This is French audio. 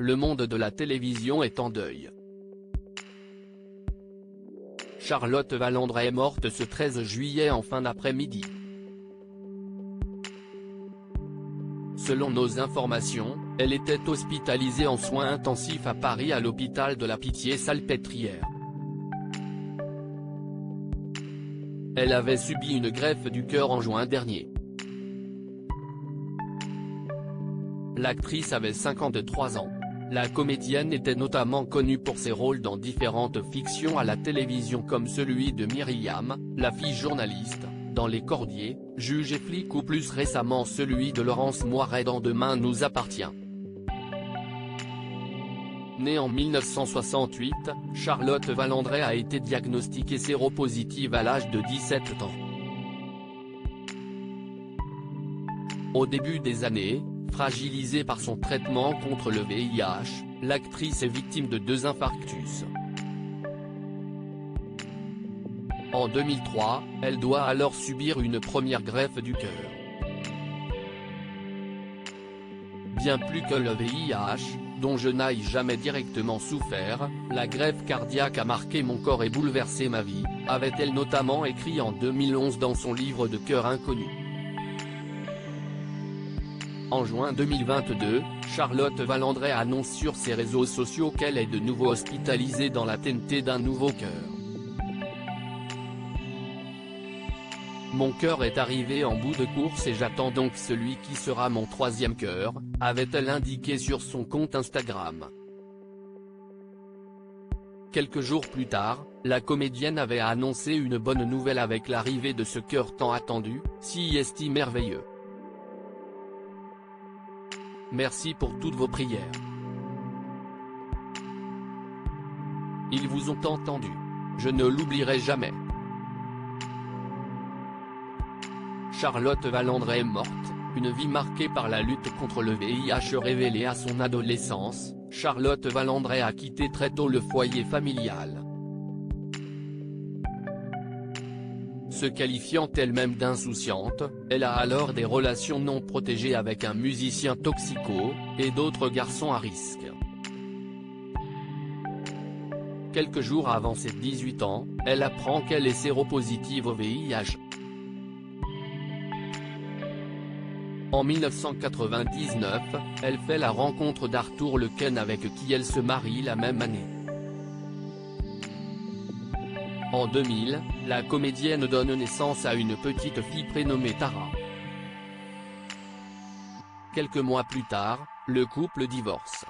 le monde de la télévision est en deuil. Charlotte Vallandré est morte ce 13 juillet en fin d'après-midi. Selon nos informations, elle était hospitalisée en soins intensifs à Paris à l'hôpital de la Pitié-Salpêtrière. Elle avait subi une greffe du cœur en juin dernier. L'actrice avait 53 ans. La comédienne était notamment connue pour ses rôles dans différentes fictions à la télévision comme celui de Myriam, la fille journaliste, dans Les Cordiers, Juge et flic ou plus récemment celui de Laurence Moiré dans Demain nous appartient. Née en 1968, Charlotte Vallandré a été diagnostiquée séropositive à l'âge de 17 ans. Au début des années, fragilisée par son traitement contre le VIH, l'actrice est victime de 2 infarctus. En 2003, elle doit alors subir une première greffe du cœur. Bien plus que le VIH, dont je n'aille jamais directement souffert, la greffe cardiaque a marqué mon corps et bouleversé ma vie, avait-elle notamment écrit en 2011 dans son livre de cœur inconnu. En juin 2022, Charlotte Vallandré annonce sur ses réseaux sociaux qu'elle est de nouveau hospitalisée dans l'attente d'un nouveau cœur. Mon cœur est arrivé en bout de course et j'attends donc celui qui sera mon 3e cœur, avait-elle indiqué sur son compte Instagram. Quelques jours plus tard, la comédienne avait annoncé une bonne nouvelle avec l'arrivée de ce cœur tant attendu, si est merveilleux. Merci pour toutes vos prières. Ils vous ont entendu. Je ne l'oublierai jamais. Charlotte Vallandré est morte, une vie marquée par la lutte contre le VIH révélée à son adolescence. Charlotte Vallandré a quitté très tôt le foyer familial. Se qualifiant elle-même d'insouciante, elle a alors des relations non protégées avec un musicien toxico, et d'autres garçons à risque. Quelques jours avant ses 18 ans, elle apprend qu'elle est séropositive au VIH. En 1999, elle fait la rencontre d'Arthur Lequesne avec qui elle se marie la même année. En 2000, la comédienne donne naissance à une petite fille prénommée Tara. Quelques mois plus tard, le couple divorce.